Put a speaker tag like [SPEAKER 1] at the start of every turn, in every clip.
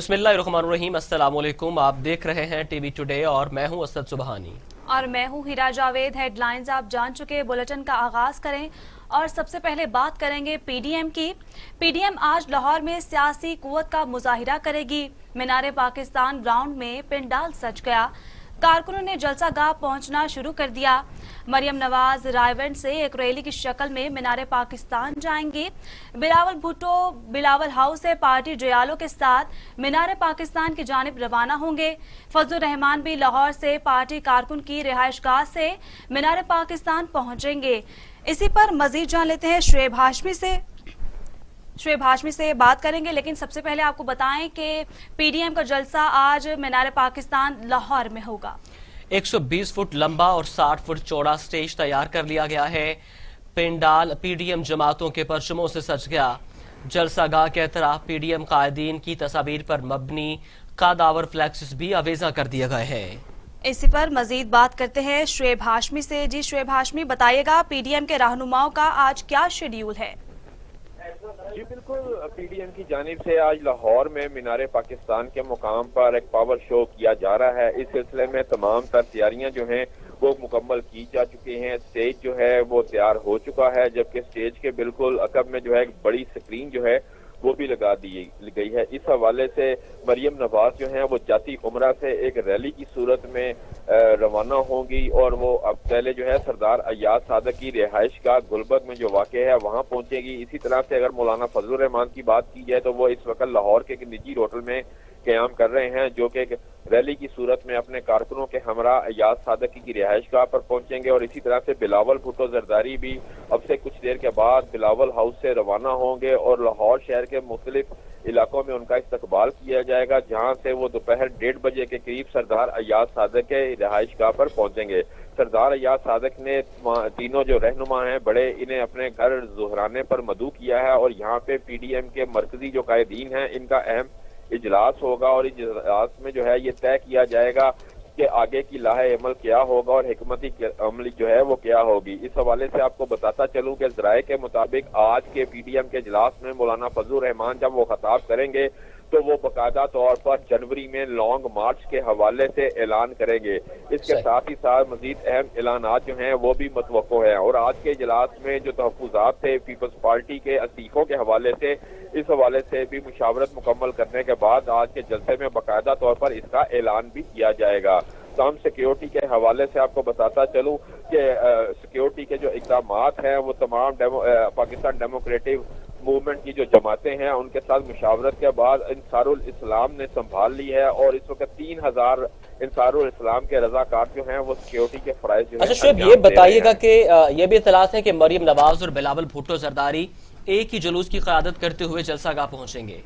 [SPEAKER 1] बिस्मिल्लाहिर्रहमानिर्रहीम। अस्सलाम वालेकुम। आप देख रहे हैं टीवी टुडे और मैं हूं असद सुबहानी
[SPEAKER 2] और मैं हूं हीरा जावेद। हेडलाइंस आप जान चुके। बुलेटिन का आगाज करें और सबसे पहले बात करेंगे पीडीएम की। पीडीएम आज लाहौर में सियासी कुव्वत का मुजाहिरा करेगी। मीनार पाकिस्तान ग्राउंड में पंडाल सज गया। कारकुनों ने जलसा गाह पहुंचना शुरू कर दिया। मरियम नवाज रायवेंट से एक रैली की शक्ल में मीनार पाकिस्तान जाएंगी। बिलावल भुट्टो बिलावल हाउस से पार्टी जयालों के साथ मीनार पाकिस्तान की जानिब रवाना होंगे। फजलुर रहमान भी लाहौर से पार्टी कारकुन की रिहाइशगाह से मीनार पाकिस्तान पहुंचेंगे। इसी पर मजीद जान लेते हैं शुएब हाशमी से बात करेंगे, लेकिन सबसे पहले आपको बताएं कि पीडीएम का जलसा आज मीनार पाकिस्तान लाहौर में होगा।
[SPEAKER 1] 120 फुट लंबा और 60 फुट चौड़ा स्टेज तैयार कर लिया गया है। पंडाल पीडीएम जमातों के परचमों से सज गया। जलसागाह के तरफ पीडीएम कायदीन की तस्वीर पर मबनी कादावर फ्लैक्स भी अवेजा कर दिए गए हैं।
[SPEAKER 2] इसी पर मजीद बात करते हैं शुएब हाशमी से। जी शुएब हाशमी, बताइएगा पीडीएम के रहनुमाओं का आज क्या शेड्यूल है?
[SPEAKER 3] जी बिल्कुल, पीडीएम की जानिब से आज लाहौर में मीनार पाकिस्तान के मुकाम पर एक पावर शो किया जा रहा है। इस सिलसिले में तमाम तर तैयारियां जो हैं वो मुकम्मल की जा चुकी हैं। स्टेज जो है वो तैयार हो चुका है, जबकि स्टेज के बिल्कुल अकब में जो है एक बड़ी स्क्रीन जो है वो भी लगा दी गई है। इस हवाले से मरियम नवाज जो है वो जाती उमरा से एक रैली की सूरत में रवाना होंगी और वो अब पहले जो है सरदार अय्याज सादक की रिहाइश का गुलबर्ग में जो वाक़ है वहां पहुंचेगी। इसी तरह से अगर मौलाना फजलुर रहमान की बात की जाए तो वो इस वक्त लाहौर के एक निजी होटल में क़याम कर रहे हैं, जो कि रैली की सूरत में अपने कारकुनों के हमरा अय्याज सादक की रिहाइश गाह पर पहुंचेंगे। और इसी तरह से बिलावल भुट्टो जरदारी भी अब से कुछ देर के बाद बिलावल हाउस से रवाना होंगे और लाहौर शहर के मुख्तलिफ इलाकों में उनका इस्तकबाल किया जाएगा, जहां से वो दोपहर 1:30 बजे के करीब सरदार अय्याज सादक के रिहाइश गाह पर पहुंचेंगे। सरदार अय्याज सादक ने तीनों जो रहनुमा हैं बड़े, इन्हें अपने घर ज़ुहराने पर मदऊ किया है और यहाँ पे पीडीएम के मरकजी जो कायदीन हैं इनका अहम इजलास होगा और इजलास में जो है ये तय किया जाएगा कि आगे की लाहे अमल क्या होगा और हिकमती अमली जो है वो क्या होगी। इस हवाले से आपको बताता चलूं कि ज़राए के मुताबिक आज के पीडीएम के इजलास में मौलाना फजलुर रहमान जब वो खिताब करेंगे तो वो बाकायदा तौर पर जनवरी में लॉन्ग मार्च के हवाले से ऐलान करेंगे। इसके साथ ही साथ मजीद अहम ऐलानात जो हैं वो भी मतवक्को हैं। और आज के इजलास में जो तहफ़्फ़ुज़ात थे पीपल्स पार्टी के इस्तीफों के हवाले से, इस हवाले से भी मुशावरत मुकम्मल करने के बाद आज के जलसे में बाकायदा तौर पर इसका ऐलान भी किया जाएगा। तमाम सिक्योरिटी के हवाले से आपको बताता चलूं कि सिक्योरिटी के जो इक़दामात हैं वो तमाम पाकिस्तान डेमोक्रेटिक मूवमेंट की जो जमातें हैं उनके साथ मुशावरत के बाद अंसारुल इस्लाम ने संभाल ली है और इस वक्त 3000 अंसारुल इस्लाम के रजाकार जो हैं वो सिक्योरिटी के फराइज जो
[SPEAKER 1] अच्छा शुएब, ये बताइएगा कि ये भी इत्तलात है कि मरियम नवाज और बिलावल भुट्टो जरदारी एक ही जुलूस की क़यादत करते हुए जलसागाह पहुंचेंगे।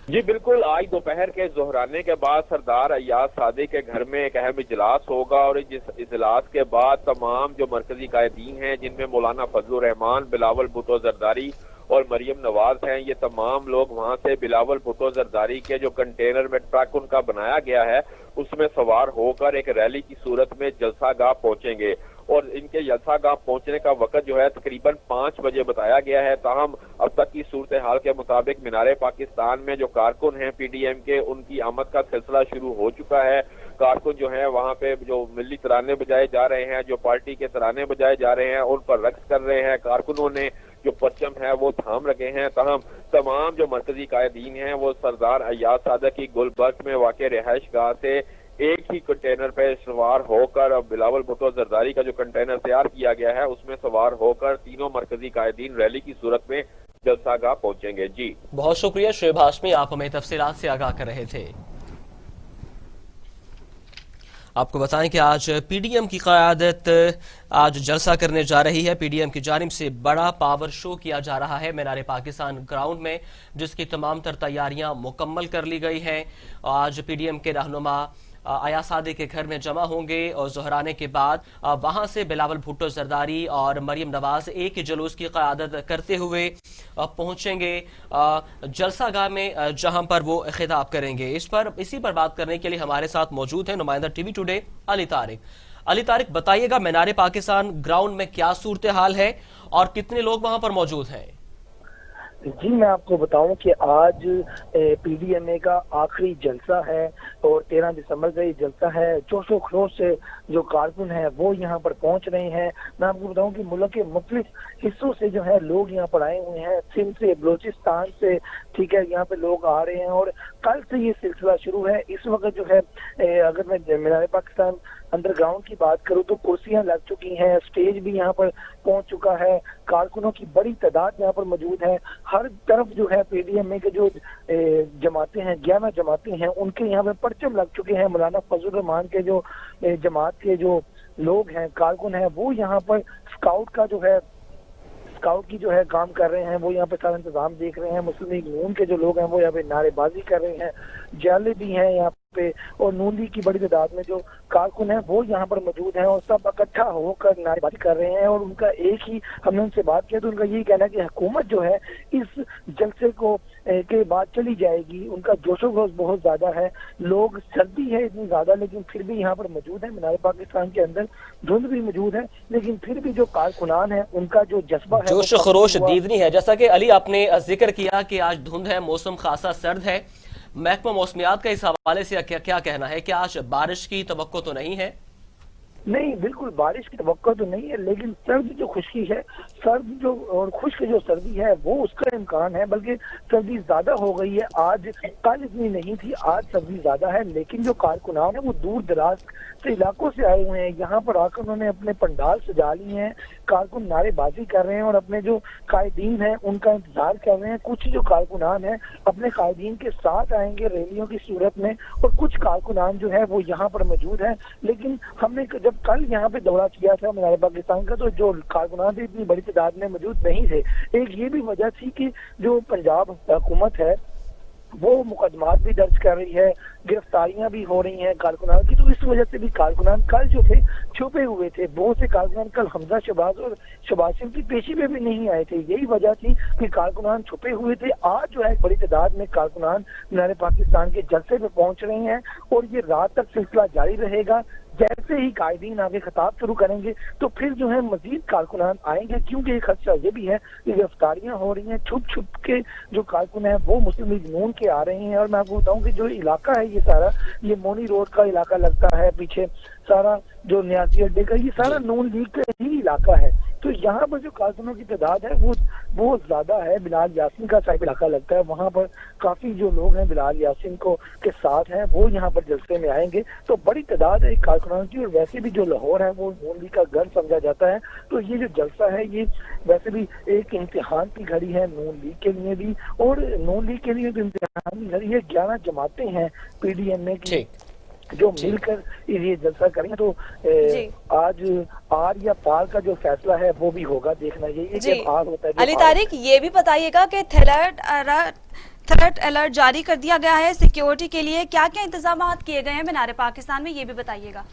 [SPEAKER 3] जी बिल्कुल, आज दोपहर के ज़ुहराने के बाद सरदार अय्याज सादक के घर में एक अहम इजलास होगा और इस इजलास के बाद तमाम जो मरकजी कायदीन हैं जिनमें मौलाना फजलुर रहमान, बिलावल भुट्टो जरदारी और मरियम नवाज हैं, ये तमाम लोग वहां से बिलावल भुट्टो जरदारी के जो कंटेनर में ट्रक उनका बनाया गया है उसमें सवार होकर एक रैली की सूरत में जलसागाह पहुंचेंगे। और इनके जलसागाह पहुंचने का वक्त जो है तकरीबन 5 बजे बताया गया है। ताहम अब तक की सूरत हाल के मुताबिक मीनार पाकिस्तान में जो कारकुन हैं पीडीएम के उनकी आमद का सिलसिला शुरू हो चुका है। कारकुन जो है वहाँ पे जो मिली तराने बजाए जा रहे हैं, जो पार्टी के तराने बजाए जा रहे हैं, उन पर रक्स कर रहे हैं। कारकुनों ने जो परचम है वो थाम रखे हैं। ताहम तमाम जो मरकजी कायदीन हैं वो सरदार अय्याज सादक की गुलबर्ग में वाक़ रिहाइश गाह से एक ही कंटेनर पे सवार होकर बिलावल भुट्टो जरदारी का जो कंटेनर तैयार किया गया है उसमें सवार होकर तीनों मरकजी कायदीन रैली की सूरत में जलसागाह पहुंचेंगे। जी
[SPEAKER 1] बहुत शुक्रिया शुएब हाशमी, आप हमें तफसीलात से आगाह कर रहे थे। आपको बताएं कि आज पीडीएम की क़यादत आज जलसा करने जा रही है। पीडीएम की जानिब से बड़ा पावर शो किया जा रहा है मीनार पाकिस्तान ग्राउंड में, जिसकी तमाम तर तैयारियां मुकम्मल कर ली गई हैं। आज पीडीएम के रहनुमा अय्याज सादक के घर में जमा होंगे और ज़ुहराने के बाद वहां से बिलावल भुट्टो जरदारी और मरियम नवाज एक ही जुलूस की क़यादत करते हुए पहुंचेंगे जलसागाह में, जहां पर वो खिताब करेंगे। इसी पर बात करने के लिए हमारे साथ मौजूद है नुमाइंदा टीवी टुडे अली तारिक। अली तारिक, बताइएगा मीनार पाकिस्तान ग्राउंड में क्या सूरत हाल है और कितने लोग वहां पर मौजूद हैं?
[SPEAKER 4] جی میں آپ کو بتاؤں کہ آج پی ڈی ایم اے کا آخری جلسہ ہے اور 13 دسمبر کا یہ جلسہ ہے۔ جوش و خروش سے جو کارکن ہیں وہ یہاں پر پہنچ رہے ہیں۔ میں آپ کو بتاؤں کہ ملک کے مختلف حصوں سے جو ہے لوگ یہاں پر آئے ہوئے ہیں، سندھ سے، بلوچستان سے، ٹھیک ہے، یہاں پہ لوگ آ رہے ہیں اور کل سے یہ سلسلہ شروع ہے۔ اس وقت جو ہے اگر میں مینار پاکستان انڈر گراؤنڈ کی بات کروں تو کرسیاں لگ چکی ہیں، اسٹیج بھی یہاں پر پہنچ چکا ہے، کارکنوں کی بڑی تعداد یہاں پر موجود ہے۔ ہر طرف جو ہے پی ڈی ایم اے کے جو جماعتیں ہیں، 11 جماعتیں ہیں، ان کے یہاں پہ پرچم لگ چکے ہیں۔ مولانا فضل الرحمان کے جو جماعت کے جو لوگ ہیں، کارکن ہیں، وہ یہاں پر اسکاؤٹ کی جو ہے کام کر رہے ہیں، وہ یہاں پہ سارا انتظام دیکھ رہے ہیں۔ مسلم لیگ نون کے جو لوگ ہیں وہ یہاں پہ نعرے بازی کر رہے ہیں، جالے بھی ہیں یہاں پہ، اور نون لیگ کی بڑی تعداد میں جو کارکن ہیں وہ یہاں پر موجود ہیں اور سب اکٹھا ہو کر نعرے بازی کر رہے ہیں۔ اور ان کا ایک ہی، ہم نے ان سے بات کیا تو ان کا یہی کہنا ہے کہ حکومت جو ہے اس جلسے کو کے بعد چلی جائے گی۔ ان کا جوش و خروش بہت زیادہ ہے، لوگ، سردی ہے اتنی زیادہ لیکن پھر بھی یہاں پر موجود ہیں۔ مینار پاکستان کے اندر دھند بھی موجود ہے لیکن پھر بھی جو کارکنان ہیں ان کا جو جذبہ ہے،
[SPEAKER 1] جوش و خروش دیدنی ہے۔ جیسا کہ علی آپ نے ذکر کیا کہ آج دھند ہے، موسم خاصا سرد ہے، محکمہ موسمیات کا اس حوالے سے کیا کہنا ہے کہ آج بارش کی توقع تو نہیں ہے؟
[SPEAKER 4] نہیں، بالکل بارش کی توقع تو نہیں ہے لیکن سرد جو خشکی ہے، سرد جو اور خشک جو سردی ہے وہ اس کا امکان ہے، بلکہ سردی زیادہ ہو گئی ہے۔ آج کل اتنی نہیں تھی، آج سردی زیادہ ہے لیکن جو کارکنان ہیں وہ دور دراز سے علاقوں سے آئے ہوئے ہیں، یہاں پر آ کر انہوں نے اپنے پنڈال سجا لیے ہیں، کارکن نعرے بازی کر رہے ہیں اور اپنے جو قائدین ہیں ان کا انتظار کر رہے ہیں۔ کچھ جو کارکنان ہیں اپنے قائدین کے ساتھ آئیں گے ریلیوں کی صورت میں، اور کچھ کارکنان جو ہے وہ یہاں پر موجود ہیں۔ لیکن ہم نے جب کل یہاں پہ دورہ کیا تھا مینار پاکستان کا تو جو کارکنان تھے اتنی بڑی تعداد میں موجود نہیں تھے۔ ایک یہ بھی وجہ تھی کہ جو پنجاب حکومت ہے وہ مقدمات بھی درج کر رہی ہے، گرفتاریاں بھی ہو رہی ہیں کارکنان کی، تو اس وجہ سے بھی کارکنان کل جو تھے چھپے ہوئے تھے۔ بہت سے کارکنان کل حمزہ شہباز اور شہباز شریف کی پیشی میں بھی نہیں آئے تھے، یہی وجہ تھی کہ کارکنان چھپے ہوئے تھے۔ آج جو ہے بڑی تعداد میں کارکنان مینار پاکستان کے جلسے پہ پہنچ رہے ہیں اور یہ رات تک سلسلہ جاری رہے گا۔ جیسے ہی قائدین آگے خطاب شروع کریں گے تو پھر جو ہے مزید کارکنان آئیں گے، کیونکہ یہ خدشہ یہ بھی ہے کہ گرفتاریاں ہو رہی ہیں، چھپ کے جو کارکن ہیں وہ مسلم لیگ نون کے آ رہے ہیں۔ اور میں آپ کو بتاؤں کہ جو علاقہ ہے یہ سارا، یہ مونی روڈ کا علاقہ لگتا ہے، پیچھے سارا جو نیازی اڈے کا، یہ سارا نون لیگ کا ہی علاقہ ہے، تو یہاں پر جو کارکنوں کی تعداد ہے وہ بہت زیادہ ہے۔ بلال یاسین کا صاحب علاقہ لگتا ہے، وہاں پر کافی جو لوگ ہیں بلال یاسین کو کے ساتھ ہیں وہ یہاں پر جلسے میں آئیں گے، تو بڑی تعداد ہے کارکنوں کی۔ اور ویسے بھی جو لاہور ہے وہ نون لیگ کا گھر سمجھا جاتا ہے، تو یہ جو جلسہ ہے یہ ویسے بھی ایک امتحان کی گھڑی ہے نون لیگ کے لیے بھی، اور نون لیگ کے لیے جو امتحان کی گھڑی ہے، 11 جماعتیں ہیں پی ڈی ایم اے کی جو مل کر یہ جلسہ کریں، تو آج آر یا پار کا جو فیصلہ ہے وہ بھی ہوگا، دیکھنا یہی کہ آر ہوتا ہے۔
[SPEAKER 2] علی طارق یہ بھی بتائیے گا کہ تھریٹ الرٹ جاری کر دیا گیا ہے سیکیورٹی کے لیے، کیا کیا انتظامات کیے گئے ہیں مینار پاکستان میں، یہ بھی بتائیے گا۔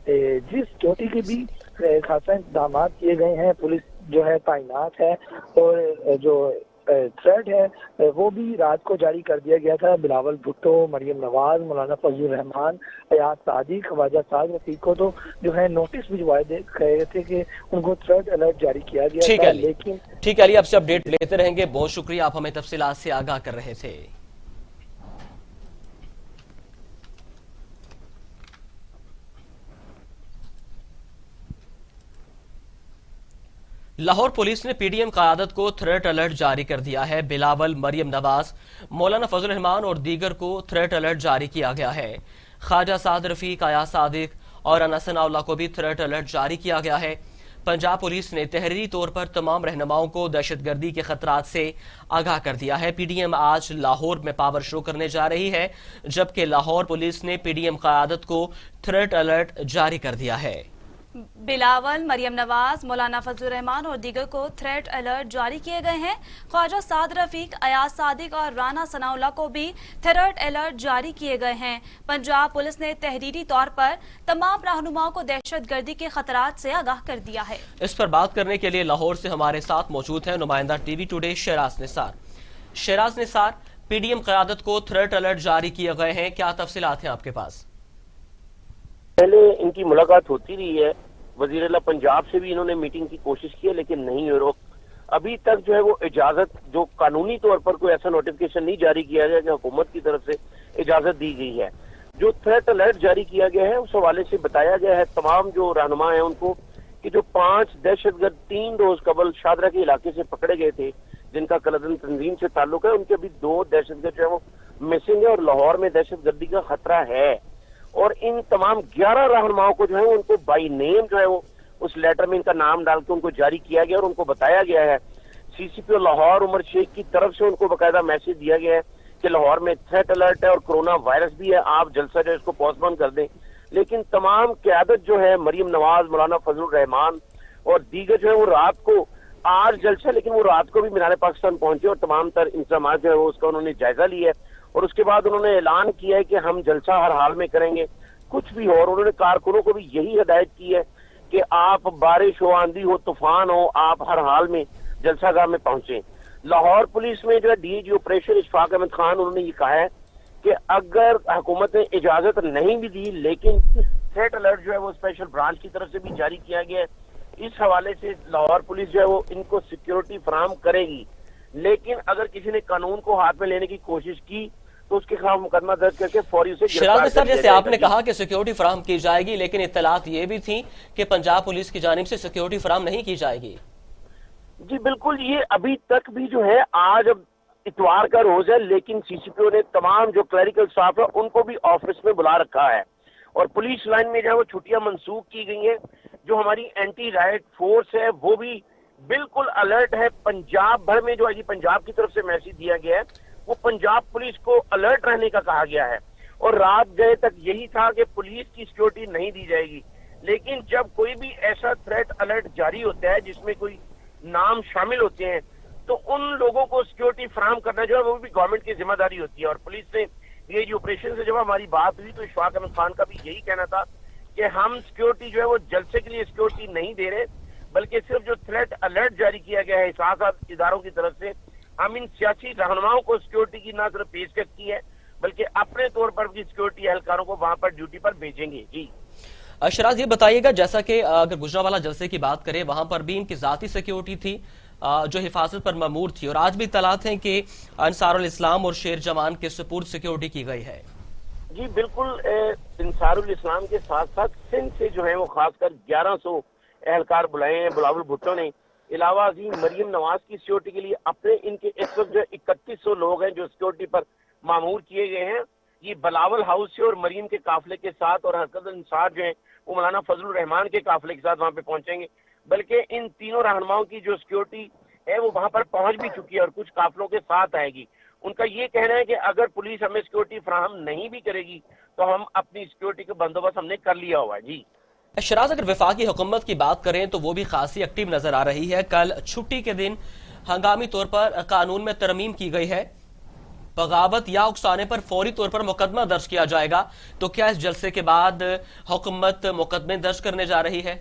[SPEAKER 4] جی سیکیورٹی کے بھی خاصا انتظامات کیے گئے ہیں، پولیس جو ہے تعینات ہے، اور جو تھریٹ ہے وہ بھی رات کو جاری کر دیا گیا تھا۔ بلاول بھٹو، مریم نواز، مولانا فضل الرحمان، ایاز صادق، خواجہ سعد رفیق کو تو جو ہے نوٹس بھجوائے گئے تھے کہ ان کو تھریٹ الرٹ جاری کیا گیا تھا، لیکن
[SPEAKER 1] ٹھیک ہے علی، آپ سے اپڈیٹ لیتے رہیں گے، بہت شکریہ، آپ ہمیں تفصیلات سے آگاہ کر رہے تھے۔ لاہور پولیس نے پی ڈی ایم قیادت کو تھریٹ الرٹ جاری کر دیا ہے۔ بلاول، مریم نواز، مولانا فضل الرحمان اور دیگر کو تھریٹ الرٹ جاری کیا گیا ہے۔ خواجہ سعد رفیق، ایاز صادق اور انس ثناء اللہ کو بھی تھریٹ الرٹ جاری کیا گیا ہے۔ پنجاب پولیس نے تحریری طور پر تمام رہنماؤں کو دہشت گردی کے خطرات سے آگاہ کر دیا ہے۔ پی ڈی ایم آج لاہور میں پاور شو کرنے جا رہی ہے، جبکہ لاہور پولیس نے پی ڈی ایم قیادت کو تھریٹ الرٹ جاری کر دیا ہے۔
[SPEAKER 2] بلاول، مریم نواز، مولانا فضل الرحمان اور دیگر کو تھریٹ الرٹ جاری کیے گئے ہیں۔ خواجہ سعد رفیق، ایاز صادق اور رانا ثناء اللہ کو بھی تھریٹ الرٹ جاری کیے گئے ہیں۔ پنجاب پولیس نے تحریری طور پر تمام رہنماؤں کو دہشت گردی کے خطرات سے آگاہ کر دیا ہے۔
[SPEAKER 1] اس پر بات کرنے کے لیے لاہور سے ہمارے ساتھ موجود ہیں نمائندہ ٹی وی ٹوڈے شیراز نثار۔ شیراز نثار، پی ڈی ایم قیادت کو تھریٹ الرٹ جاری کیے گئے ہیں، کیا تفصیلات ہیں آپ کے پاس؟
[SPEAKER 5] پہلے ان کی ملاقات ہوتی رہی ہے، وزیر اعلیٰ پنجاب سے بھی انہوں نے میٹنگ کی کوشش کی ہے لیکن نہیں، اور अभी तक जो है वो इजाजत, जो कानूनी तौर पर कोई ऐसा नोटिफिकेशन नहीं जारी किया गया कि हुकूमत की तरफ से इजाजत दी गई है। जो थ्रेट अलर्ट जारी किया गया है उस हवाले से बताया गया है तमाम जो रहनुमा हैं उनको कि जो 5 दहशतगर्द 3 रोज कबल शादरा के इलाके से पकड़े गए थे जिनका कलदन तंजीम से ताल्लुक है, उनके अभी 2 दहशतगर्द जो है वो मिसिंग है और लाहौर में दहशतगर्दी का खतरा है। और इन तमाम 11 रहनुमाओं को जो है उनको बाई नेम जो है वो उस लेटर में इनका नाम डाल के उनको जारी किया गया और उनको बताया गया है, CCPO लाहौर उमर शेख की तरफ से उनको बाकायदा मैसेज दिया गया है कि लाहौर में थ्रेट अलर्ट है और कोरोना वायरस भी है, आप जलसा जो है इसको पोस्टपोन कर दें। लेकिन तमाम क़यादत जो है मरियम नवाज, मौलाना फजलुर रहमान और दीगर जो है वो रात को आज जलसा, लेकिन वो रात को भी मीनार पाकिस्तान पहुंचे और तमाम तर इंतजाम जो है वो उसका उन्होंने जायजा लिया है और उसके बाद उन्होंने ऐलान किया है कि हम जलसा हर हाल में करेंगे, कुछ भी हो। और उन्होंने कारकुनों को भी यही हिदायत की है कि आप बारिश हो, आंधी हो, तूफान हो, आप हर हाल में जलसागाह में पहुंचे। लाहौर पुलिस में जो है DIG ऑपरेशन इशफाक अहमद खान, उन्होंने ये कहा है कि अगर हुकूमत ने इजाजत नहीं भी दी लेकिन थ्रेट अलर्ट जो है वो स्पेशल ब्रांच की तरफ से भी जारी किया गया है, इस हवाले से लाहौर पुलिस जो है वो इनको सिक्योरिटी फराहम करेगी। लेकिन अगर किसी ने कानून को हाथ में लेने की कोशिश की तो उसके खिलाफ मुकदमा दर्ज करके फौरी उसे
[SPEAKER 1] शराज सर, जैसे आपने कहा कि सिक्योरिटी फराहम की जाएगी, लेकिन इत्तलात ये भी थी कि पंजाब पुलिस की जानिब से सिक्योरिटी फराहम नहीं की जाएगी।
[SPEAKER 5] जी बिल्कुल, ये अभी तक भी जो है, आज अब इतवार का रोज है लेकिन CCPO ने तमाम जो क्लरिकल स्टाफ है उनको भी ऑफिस में बुला रखा है और पुलिस लाइन में जो है वो छुट्टियां मंसूख की गई हैं। जो हमारी एंटी राइट फोर्स है वो भी बिल्कुल अलर्ट है। पंजाब भर में जो है पंजाब की तरफ से मैसेज दिया गया है, वो पंजाब पुलिस को अलर्ट रहने का कहा गया है और रात गए तक यही था कि पुलिस की सिक्योरिटी नहीं दी जाएगी। लेकिन जब कोई भी ऐसा थ्रेट अलर्ट जारी होता है जिसमें कोई नाम शामिल होते हैं तो उन लोगों को सिक्योरिटी फराहम करना जो है वो भी गवर्नमेंट की जिम्मेदारी होती है। और पुलिस ने DIG ऑपरेशन से जब हमारी बात हुई तो इशफाक अहमद खान का भी यही कहना था कि हम सिक्योरिटी जो है वो जलसे के लिए सिक्योरिटी नहीं दे रहे, बल्कि सिर्फ जो थ्रेट अलर्ट जारी किया गया है साथ इदारों की तरफ से, हम इन सियासी रहनुमाओं को सिक्योरिटी की ना सिर्फ पेशकश की है बल्कि अपने तौर पर भी सिक्योरिटी एहलकारोों को वहां पर ड्यूटी पर भेजेंगे। जी
[SPEAKER 1] शराज, ये बताइएगा, जैसा कि अगर गुजरांवाला जलसे की बात करें वहां पर भी इनकी जाती सिक्योरिटी थी जो हिफाजत पर ममूर थी और आज भी इत्तलात हैं कि अंसारुल इस्लाम और शेर जवान के सुपुर्द सिक्योरिटी की गई है।
[SPEAKER 5] जी बिल्कुल, अंसारुल इस्लाम के साथ साथ सिंध से जो है वो खासकर 1100 एहलकार बुलाए हैं बिलावल भुट्टो ने। इलावा अजीम मरियम नवाज की सिक्योरिटी के लिए अपने इनके इस वक्त जो 3100 लोग हैं जो सिक्योरिटी पर मामूर किए गए हैं। ये बिलावल हाउस से और मरियम के काफिले के साथ और हरकत इंसार जो है वो मौलाना फजलुर रहमान के काफिले के साथ वहां पे पहुंचेंगे। बल्कि इन तीनों रहनुमाओं की जो सिक्योरिटी है वो वहां पर पहुंच भी चुकी है और कुछ काफिलों के साथ आएगी। उनका ये कहना है कि अगर पुलिस हमें सिक्योरिटी फराहम नहीं भी करेगी तो हम अपनी सिक्योरिटी का बंदोबस्त हमने कर लिया हुआ है। जी
[SPEAKER 1] शराज, अगर वफाकी हुकूमत की बात करें तो वो भी खासी एक्टिव नजर आ रही है। कल छुट्टी के दिन हंगामी तौर पर कानून में तरमीम की गई है, बगावत या उकसाने पर फौरी तौर पर मुकदमा दर्ज किया जाएगा। तो क्या इस जलसे के बाद हुकूमत मुकदमे दर्ज करने जा रही है?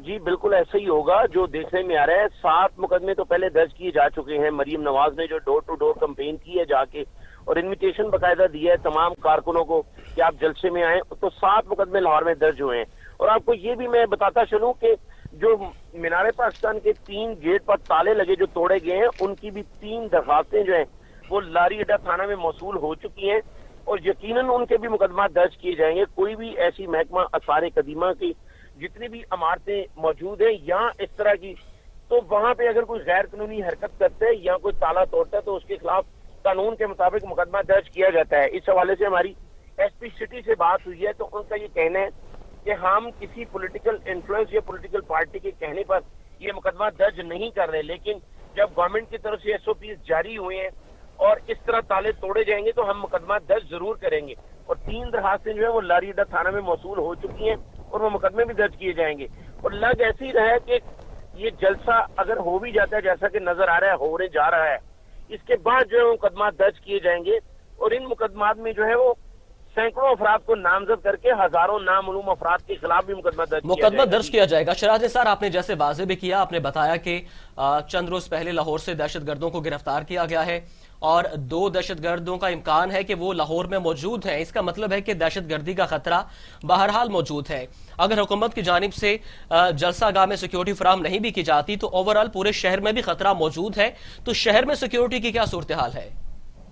[SPEAKER 5] जी बिल्कुल ऐसा ही होगा जो देखने में आ रहा है। 7 मुकदमे तो पहले दर्ज किए जा चुके हैं। मरियम नवाज ने जो डोर टू डोर कैंपेन की है जाके और इनविटेशन बकायदा दिया है तमाम कारकुनों को कि आप जलसे में आए, तो 7 मुकदमे लाहौर में दर्ज हुए हैं। और आपको ये भी मैं बताता चलूं कि जो मीनार पाकिस्तान के 3 गेट पर ताले लगे जो तोड़े गए हैं उनकी भी 3 दरखास्तें जो हैं वो लारी अड्डा थाना में मौसूल हो चुकी हैं और यकीनन उनके भी मुकदमा दर्ज किए जाएंगे। कोई भी ऐसी महकमा आसार कदीमा की जितनी भी इमारतें मौजूद हैं या इस तरह की, तो वहां पे अगर कोई गैर कानूनी हरकत करते है या कोई ताला तोड़ता है तो उसके खिलाफ कानून के मुताबिक मुकदमा दर्ज किया जाता है। इस हवाले से हमारी SP सिटी से बात हुई है तो उनका ये कहना है कि हम किसी पॉलिटिकल इन्फ्लुएंस या पॉलिटिकल पार्टी के कहने पर ये मुकदमा दर्ज नहीं कर रहे, लेकिन जब गवर्नमेंट की तरफ से SOPs जारी हुए हैं और इस तरह ताले तोड़े जाएंगे तो हम मुकदमा दर्ज जरूर करेंगे। और 3 दरखास्तें जो है वो लारी अड्डा थाना में मौसूल हो चुकी हैं और वो मुकदमे भी दर्ज किए जाएंगे। और लग ऐसे ही रहा है कि ये जलसा अगर हो भी जाता है जैसा कि नजर आ रहा है होने जा रहा है, इसके बाद जो है मुकदमा दर्ज किए जाएंगे और इन मुकदमात में जो है वो सैकड़ों अफराद को नामजद करके हजारों नामालूम अफराद के खिलाफ भी मुकदमा दर्ज किया जाएगा।
[SPEAKER 1] शराज सर, आपने जैसे वाजे भी किया, आपने बताया कि चंद रोज पहले लाहौर से दहशत गर्दों को गिरफ्तार किया गया है اور 2 دہشت گردوں کا امکان ہے کہ وہ لاہور میں موجود ہیں. اس کا مطلب ہے کہ دہشت گردی کا خطرہ بہرحال موجود ہے. اگر حکومت کی جانب سے جلسہ گاہ میں سیکیورٹی فراہم نہیں بھی کی جاتی تو اوورال پورے شہر میں بھی خطرہ موجود ہے. تو شہر میں سیکیورٹی کی کیا صورتحال ہے؟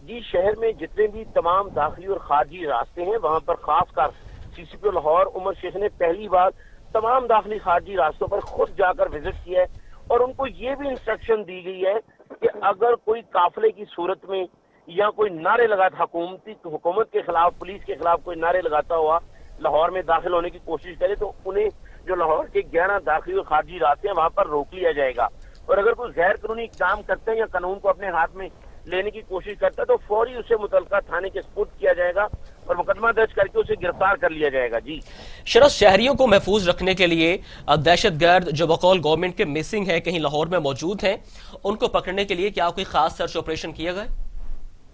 [SPEAKER 5] جی شہر میں جتنے بھی تمام داخلی اور خارجی راستے ہیں وہاں پر خاص کر سی سی پی لاہور عمر شیخ نے پہلی بار تمام داخلی خارجی راستوں پر خود جا کر وزٹ کیا ہے اور ان کو یہ بھی انسٹرکشن دی گئی ہے کہ اگر کوئی قافلے کی صورت میں یا کوئی نعرے لگاتا حکومت کے خلاف پولیس کے خلاف کوئی نعرے لگاتا ہوا لاہور میں داخل ہونے کی کوشش کرے تو انہیں جو لاہور کے 11 داخلی اور خارجی راستے ہیں وہاں پر روک لیا جائے گا. اور اگر کوئی غیر قانونی اقدام کرتے ہیں یا قانون کو اپنے ہاتھ میں لینے کی کوشش کرتا ہے تو فوری اسے متعلقہ تھانے کے سپرد کیا جائے گا اور مقدمہ درج کر کے اسے گرفتار کر لیا جائے گا. جی
[SPEAKER 1] شرس، شہریوں کو محفوظ رکھنے کے لیے دہشت گرد جو بقول گورنمنٹ کے مسنگ ہے کہیں لاہور میں موجود ہیں، ان کو پکڑنے کے لیے کیا کوئی خاص سرچ آپریشن کیے گئے؟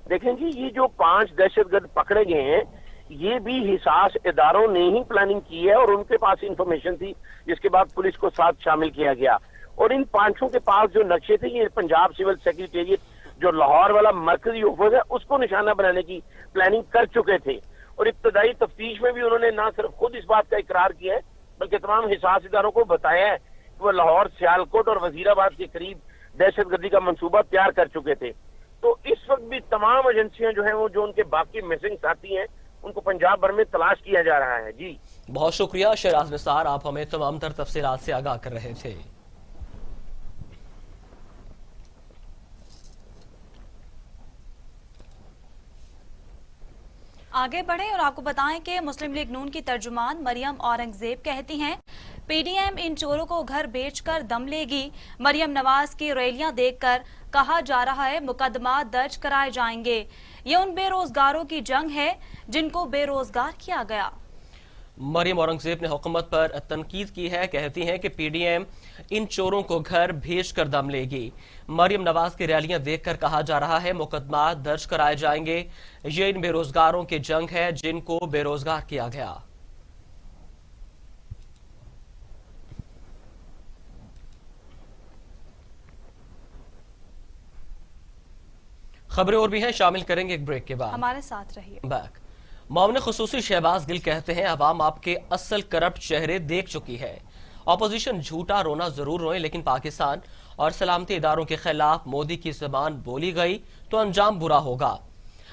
[SPEAKER 5] دیکھیں جی یہ جو 5 دہشت گرد پکڑے گئے ہیں یہ بھی حساس اداروں نے ہی پلاننگ کی ہے اور ان کے پاس انفارمیشن تھی جس کے بعد پولیس کو ساتھ شامل کیا گیا. اور ان 5 کے پاس جو نقشے تھے یہ پنجاب سول سیکریٹریٹ جو لاہور والا مرکزی آفس ہے اس کو نشانہ بنانے کی پلاننگ کر چکے تھے. اور ابتدائی تفتیش میں بھی انہوں نے نہ صرف خود اس بات کا اقرار کیا ہے بلکہ تمام حساس اداروں کو بتایا ہے کہ وہ لاہور سیالکوٹ اور وزیر آباد کے قریب دہشت گردی کا منصوبہ تیار کر چکے تھے. تو اس وقت بھی تمام ایجنسیاں جو ہیں وہ جو ان کے باقی مسنگ ساتھی ہیں ان کو پنجاب بھر میں تلاش کیا جا رہا ہے. جی
[SPEAKER 1] بہت شکریہ شہراز نثار، آپ ہمیں تمام تر تفصیلات سے آگاہ کر رہے تھے.
[SPEAKER 2] آگے بڑھیں اور آپ کو بتائیں کہ مسلم لیگ نون کی ترجمان مریم اورنگزیب کہتی ہیں پی ڈی ایم ان چوروں کو گھر بیچ کر دم لے گی. مریم نواز کی ریلیاں دیکھ کر کہا جا رہا ہے مقدمات درج کرائے جائیں گے. یہ ان بے روزگاروں کی جنگ ہے جن کو بے روزگار کیا گیا.
[SPEAKER 1] مریم اورنگزیب نے حکومت پر تنقید کی ہے، کہتی ہیں کہ پی ڈی ایم ان چوروں کو گھر بھیج کر دم لے گی. مریم نواز کی ریلیاں دیکھ کر کہا جا رہا ہے مقدمات درج کرائے جائیں گے. یہ ان بے روزگاروں کی جنگ ہے جن کو بے روزگار کیا گیا. خبریں اور بھی ہیں، شامل کریں گے ایک بریک کے بعد.
[SPEAKER 2] ہمارے ساتھ رہیے.
[SPEAKER 1] بیک معاون خصوصی شہباز گل کہتے ہیں عوام آپ کے اصل کرپٹ چہرے دیکھ چکی ہے. اپوزیشن جھوٹا رونا ضرور روئے لیکن پاکستان اور سلامتی اداروں کے خلاف مودی کی زبان بولی گئی تو انجام برا ہوگا.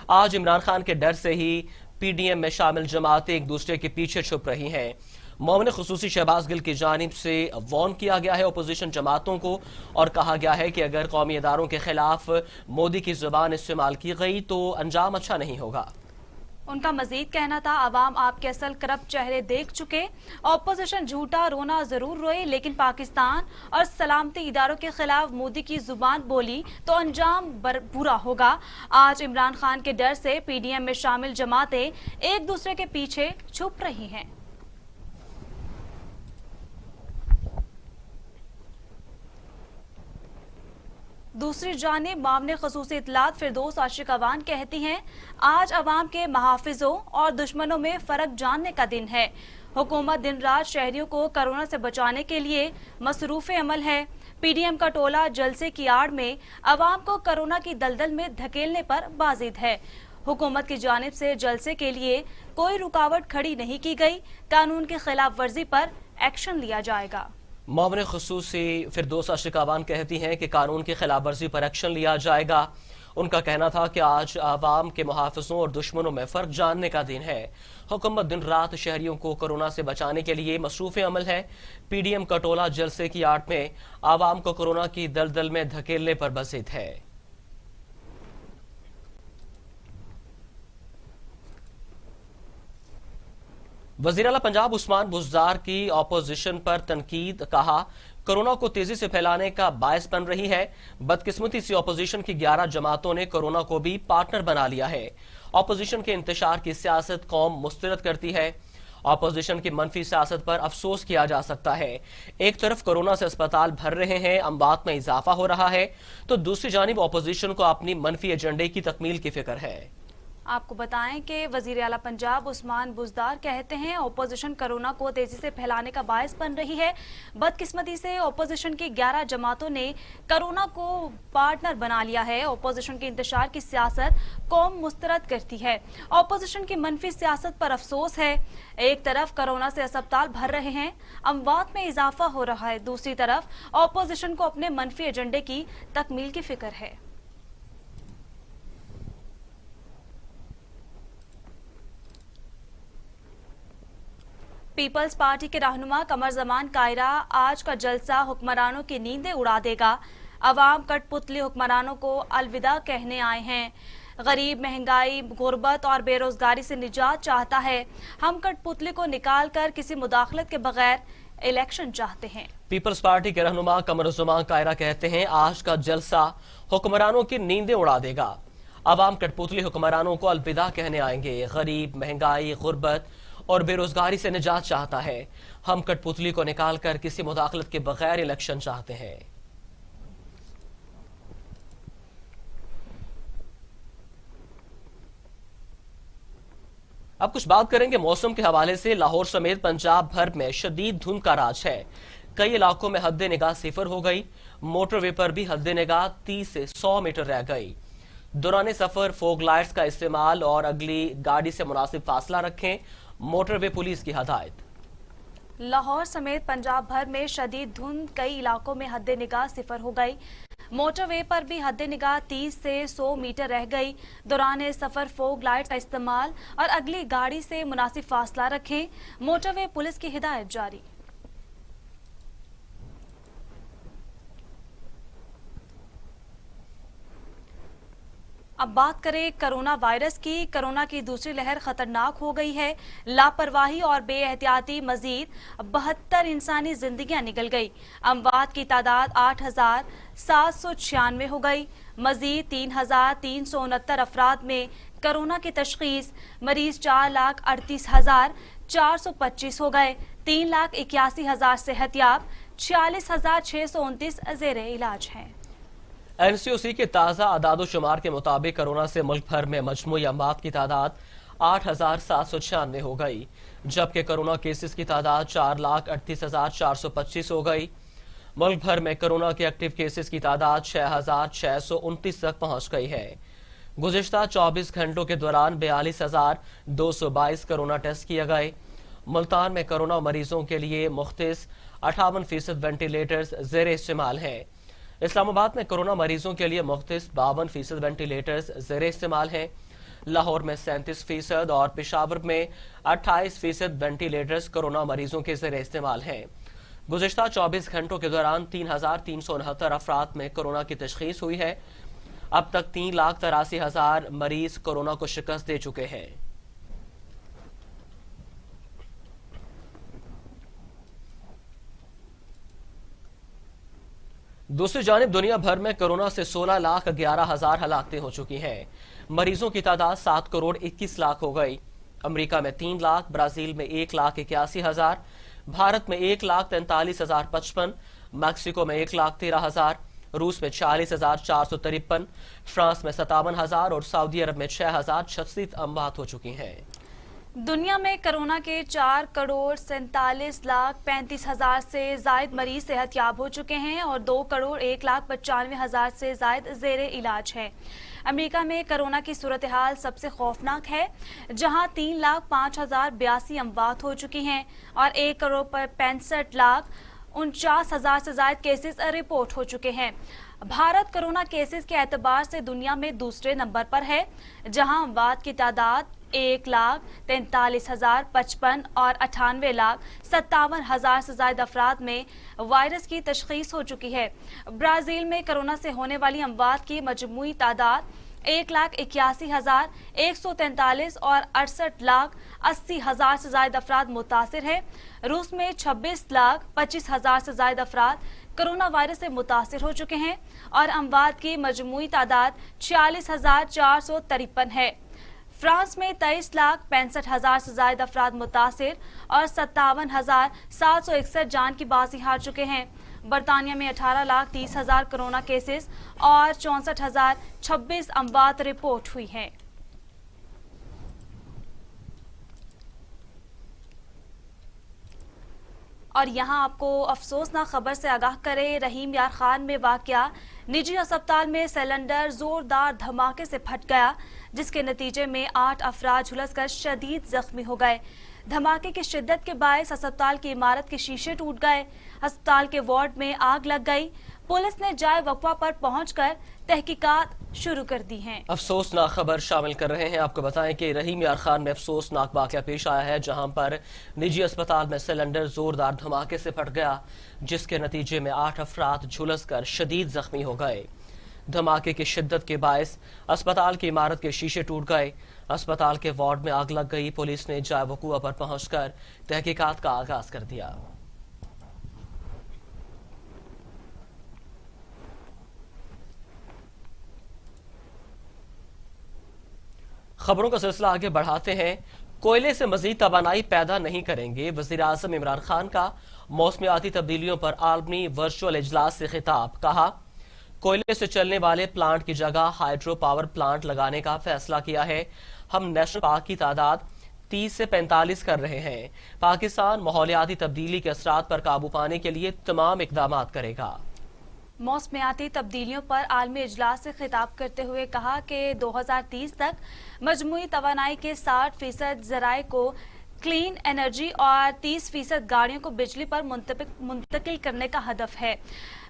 [SPEAKER 1] آج عمران خان کے ڈر سے ہی پی ڈی ایم میں شامل جماعتیں ایک دوسرے کے پیچھے چھپ رہی ہیں. معاون خصوصی شہباز گل کی جانب سے وارن کیا گیا ہے اپوزیشن جماعتوں کو اور کہا گیا ہے کہ اگر قومی اداروں کے خلاف مودی کی زبان استعمال کی گئی تو انجام اچھا نہیں ہوگا.
[SPEAKER 2] ان کا مزید کہنا تھا عوام آپ کے اصل کرپٹ چہرے دیکھ چکے، اپوزیشن جھوٹا رونا ضرور روئے لیکن پاکستان اور سلامتی اداروں کے خلاف مودی کی زبان بولی تو انجام برا ہوگا. آج عمران خان کے ڈر سے پی ڈی ایم میں شامل جماعتیں ایک دوسرے کے پیچھے چھپ رہی ہیں. دوسری جانب معاون خصوصی اطلاعات فردوس عاشق اوان کہتی ہیں آج عوام کے محافظوں اور دشمنوں میں فرق جاننے کا دن ہے. حکومت دن رات شہریوں کو کرونا سے بچانے کے لیے مصروف عمل ہے. پی ڈی ایم کا ٹولہ جلسے کی آڑ میں عوام کو کرونا کی دلدل میں دھکیلنے پر بازید ہے. حکومت کی جانب سے جلسے کے لیے کوئی رکاوٹ کھڑی نہیں کی گئی. قانون کی خلاف ورزی پر ایکشن لیا جائے گا.
[SPEAKER 1] معاون خصوصی فردوس عاشق اوان کہتی ہیں کہ قانون کی خلاف ورزی پر ایکشن لیا جائے گا. ان کا کہنا تھا کہ آج عوام کے محافظوں اور دشمنوں میں فرق جاننے کا دن ہے. حکومت دن رات شہریوں کو کورونا سے بچانے کے لیے مصروف عمل ہے. پی ڈی ایم کا ٹولہ جلسے کی آڑ میں عوام کو کورونا کی دلدل میں دھکیلنے پر بزید ہے. وزیر اعلیٰ پنجاب عثمان بزدار کی اپوزیشن پر تنقید، کہا کورونا کو تیزی سے پھیلانے کا باعث بن رہی ہے. بدقسمتی سے اپوزیشن کی 11 جماعتوں نے کورونا کو بھی پارٹنر بنا لیا ہے. اپوزیشن کے انتشار کی سیاست قوم مسترد کرتی ہے. اپوزیشن کی منفی سیاست پر افسوس کیا جا سکتا ہے. ایک طرف کورونا سے اسپتال بھر رہے ہیں، اموات میں اضافہ ہو رہا ہے، تو دوسری جانب اپوزیشن کو اپنی منفی ایجنڈے کی تکمیل کی فکر ہے.
[SPEAKER 2] आपको बताएं कि वजीर आला पंजाब उस्मान बुज़दार कहते हैं ओपोजिशन कोरोना को तेजी से फैलाने का बायस बन रही है। बदकिस्मती से ओपोजिशन की 11 जमातों ने कोरोना को पार्टनर बना लिया है। ओपोजिशन के इंतशार की सियासत कौम मुस्तरद करती है। ओपोजिशन की मनफी सियासत पर अफसोस है। एक तरफ कोरोना से अस्पताल भर रहे हैं, अमवात में इजाफा हो रहा है, दूसरी तरफ ओपोजिशन को अपने मनफी एजेंडे की तकमील की फिक्र है। पीपल्स पार्टी के रहनुमा कमर जमान कायरा आज का जलसा हुक्मरानों की नींदें उड़ा देगा। अवाम कठपुतली हुक्मरानों को अलविदा कहने आए हैं। गरीब महंगाई, गुर्बत और बेरोजगारी से निजात चाहता है। हम कठपुतली को निकाल कर किसी मुदाखलत के बगैर इलेक्शन चाहते हैं।
[SPEAKER 1] पीपल्स पार्टी के रहनुमा कमर जमान कायरा कहते हैं आज का जलसा हुक्मरानों की नींदें उड़ा देगा। अवाम कठपुतली हुक्मरानों को अलविदा कहने आएंगे। गरीब, महंगाई, गुर्बत और बेरोजगारी से निजात चाहता है। हम कठपुतली को निकालकर किसी मुदाखलत के बगैर इलेक्शन चाहते हैं। अब कुछ बात करेंगे मौसम के हवाले से। लाहौर समेत पंजाब भर में शदीद धुंध का राज है। कई इलाकों में हद निगाह 0 हो गई। मोटरवे पर भी हद निगाह 30 से 100 मीटर रह गई। दौरान सफर फोग लाइट्स का इस्तेमाल और अगली गाड़ी से मुनासिब फासला रखें। मोटरवे पुलिस की हदायत।
[SPEAKER 2] लाहौर समेत पंजाब भर में शदीद धुंध, कई इलाकों में हद निगाह 0 हो गई। मोटरवे पर भी हद निगाह 30 से 100 मीटर रह गई। दौरान सफर फोग लाइट का इस्तेमाल और अगली गाड़ी से मुनासिब फासला रखें। मोटरवे पुलिस की हिदायत जारी। अब बात करें कोरोना वायरस की। कोरोना की दूसरी लहर खतरनाक हो गई है। लापरवाही और बेएहतियाती मजीद 72 इंसानी जिंदगियां निकल गई। अमवात की तादाद 8,796 हो गई। मजीद 3,369 अफराद में कोरोना की तशखीस। मरीज 4,38,425 हो गए। 3,81,000 सेहतयाब। 46,629 जेर इलाज हैं।
[SPEAKER 1] एनसीओसी के ताज़ा आदादोशुमार के मुताबिक कोरोना से मुल्क भर में मजमूई अमवात की तादाद 8,796 हो गई, जबकि कोरोना केसेस की तादाद 4,38,425 हो गई। मुल्क भर में कोरोना के एक्टिव केसेस की तादाद 6,629 तक पहुंच गई है। गुज़िश्ता 24 घंटों के दौरान 42,222 कोरोना टेस्ट किए गए। मुल्तान में कोरोना मरीजों के लिए मुख्तस 58% वेंटिलेटर्स ज़ेर इस्तेमाल हैं। इस्लामाबाद में कोरोना मरीजों के लिए मुख्तस 52% वेंटिलेटर्स ज़ेर इस्तेमाल हैं। लाहौर में 37% और पेशावर में 28% वेंटिलेटर्स कोरोना मरीजों के ज़ेर इस्तेमाल हैं। गुज़िश्ता 24 घंटों के दौरान 3,369 अफराद में कोरोना की तशखीस हुई है। अब तक 3,83,000 मरीज कोरोना को शिकस्त दे चुके हैं। दूसरी जानिब दुनिया भर में कोरोना से 16,11,000 हलाकतें हो चुकी हैं। मरीजों की तादाद 7,21,00,000 हो गई। अमेरिका में 3 लाख, ब्राजील में 1,81,000, भारत में 1,43,055, मैक्सिको में 1,13,000, रूस में 40,453, फ्रांस में 57,000 और सऊदी अरब में 6,036 अमवात हो चुकी हैं।
[SPEAKER 2] दुनिया में कोरोना के 4,47,35,000 से जायद मरीज सेहतयाब हो चुके हैं और 2,01,95,000 से जायद जेरे इलाज है। अमेरिका में कोरोना की सूरत हाल सबसे खौफनाक है, जहां 3,05,082 अमवात हो चुकी हैं और 1,65,49,000 से जायद केसेस रिपोर्ट हो चुके हैं। भारत कोरोना केसेस के एतबार से दुनिया में दूसरे नंबर पर है, जहां अमवात की तादाद 1,43,055 और 98,57,000 से ज्यादा अफराद में वायरस की तशखीस हो चुकी है। ब्राजील में कोरोना से होने वाली अमवात की मजमूई तादाद 1,81,143 और 68,80,000 से ज्यादा अफराद मुतासिर है। रूस में 26,25,000 से ज्यादा अफराद कोरोना वायरस से मुतासिर हो चुके हैं और अमवात की मजमूई तादाद 46,453 है। फ्रांस में 23,65,000 से ज्यादा अफराद मुतासिर और 57,761 जान की बाजी हार चुके हैं। बरतानिया में 18,30,000 कोरोना केसेस और 64,026 अमवात रिपोर्ट हुई हैं। اور یہاں آپ کو افسوسناک خبر سے آگاہ کرے، رحیم یار خان میں واقع نجی اسپتال میں سلنڈر زوردار دھماکے سے پھٹ گیا، جس کے نتیجے میں 8 افراد جھلس کر شدید زخمی ہو گئے۔ دھماکے کی شدت کے باعث اسپتال کی عمارت کے شیشے ٹوٹ گئے، اسپتال کے وارڈ میں آگ لگ گئی۔ پولیس نے جائے وقوع پر پہنچ کر تحقیقات شروع کر دی ہیں۔
[SPEAKER 1] افسوسناک خبر شامل کر رہے ہیں، آپ کو بتائیں کہ رحیم یار خان میں افسوسناک واقعہ پیش آیا ہے، جہاں پر نجی اسپتال میں سلنڈر زوردار دھماکے سے پھٹ گیا، جس کے نتیجے میں 8 افراد جھلس کر شدید زخمی ہو گئے۔ دھماکے کی شدت کے باعث اسپتال کی عمارت کے شیشے ٹوٹ گئے، اسپتال کے وارڈ میں آگ لگ گئی۔ پولیس نے جائے وقوع پر پہنچ کر تحقیقات کا آغاز کر دیا۔ خبروں کا سلسلہ آگے بڑھاتے ہیں۔ کوئلے سے مزید توانائی پیدا نہیں کریں گے، وزیر اعظم عمران خان کا موسمیاتی تبدیلیوں پر عالمی ورچوئل اجلاس سے خطاب۔ کہا، کوئلے سے چلنے والے پلانٹ کی جگہ ہائیڈرو پاور پلانٹ لگانے کا فیصلہ کیا ہے۔ ہم نیشنل پارک کی تعداد 30 سے 45 کر رہے ہیں۔ پاکستان ماحولیاتی تبدیلی کے اثرات پر قابو پانے کے لیے تمام اقدامات کرے گا۔
[SPEAKER 2] موسمیاتی تبدیلیوں پر عالمی اجلاس سے خطاب کرتے ہوئے کہا کہ 2030 تک مجموعی توانائی کے 60% ذرائع کو کلین انرجی اور 30% گاڑیوں کو بجلی پر منتقل کرنے کا ہدف ہے۔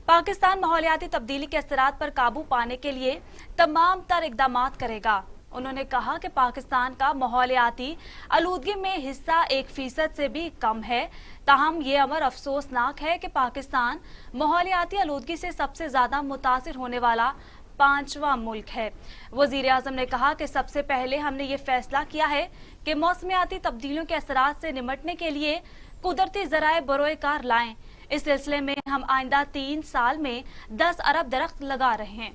[SPEAKER 2] پاکستان ماحولیاتی تبدیلی کے اثرات پر قابو پانے کے لیے تمام تر اقدامات کرے گا۔ انہوں نے کہا کہ پاکستان کا ماحولیاتی آلودگی میں حصہ 1% سے بھی کم ہے، تاہم یہ امر افسوسناک ہے کہ پاکستان ماحولیاتی آلودگی سے سب سے زیادہ متاثر ہونے والا 5واں ملک ہے۔ وزیر اعظم نے کہا کہ سب سے پہلے ہم نے یہ فیصلہ کیا ہے کہ موسمیاتی تبدیلیوں کے اثرات سے نمٹنے کے لیے قدرتی ذرائع بروئے کار لائیں۔ اس سلسلے میں ہم آئندہ 3 سال میں 10 ارب درخت لگا رہے ہیں۔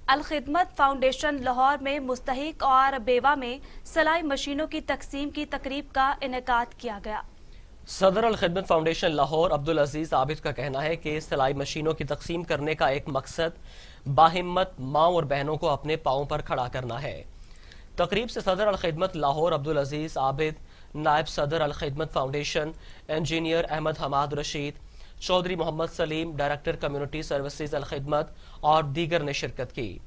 [SPEAKER 2] الخدمت فاؤنڈیشن لاہور میں مستحق اور بیوہ میں سلائی مشینوں کی تقسیم کی تقریب کا انعقاد کیا گیا۔
[SPEAKER 1] صدر الخدمت فاؤنڈیشن لاہور عبدالعزیز عابد کا کہنا ہے کہ سلائی مشینوں کی تقسیم کرنے کا ایک مقصد باہمت ماں اور بہنوں کو اپنے پاؤں پر کھڑا کرنا ہے۔ تقریب سے صدر الخدمت لاہور عبدالعزیز عابد، نائب صدر الخدمت فاؤنڈیشن انجینئر احمد حماد رشید، چودھری محمد سلیم، ڈائریکٹر کمیونٹی سروسز الخدمت اور دیگر نے شرکت کی۔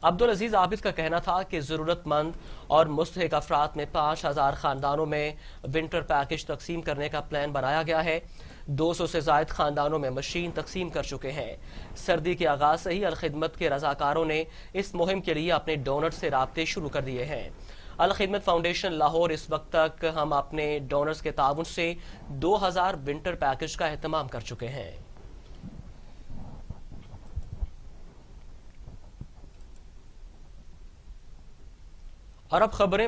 [SPEAKER 1] عبدالعزیز عابد کا کہنا تھا کہ ضرورت مند اور مستحق افراد میں 5000 خاندانوں میں ونٹر پیکج تقسیم کرنے کا پلان بنایا گیا ہے۔ 200 سے زائد خاندانوں میں مشین تقسیم کر چکے ہیں۔ سردی کے آغاز سے ہی الخدمت کے رضاکاروں نے اس مہم کے لیے اپنے ڈونر سے رابطے شروع کر دیے ہیں۔ الخدمت فاؤنڈیشن لاہور اس وقت تک ہم اپنے ڈونرز کے تعاون سے 2000 ونٹر پیکج کا اہتمام کر چکے ہیں۔ اور اب خبریں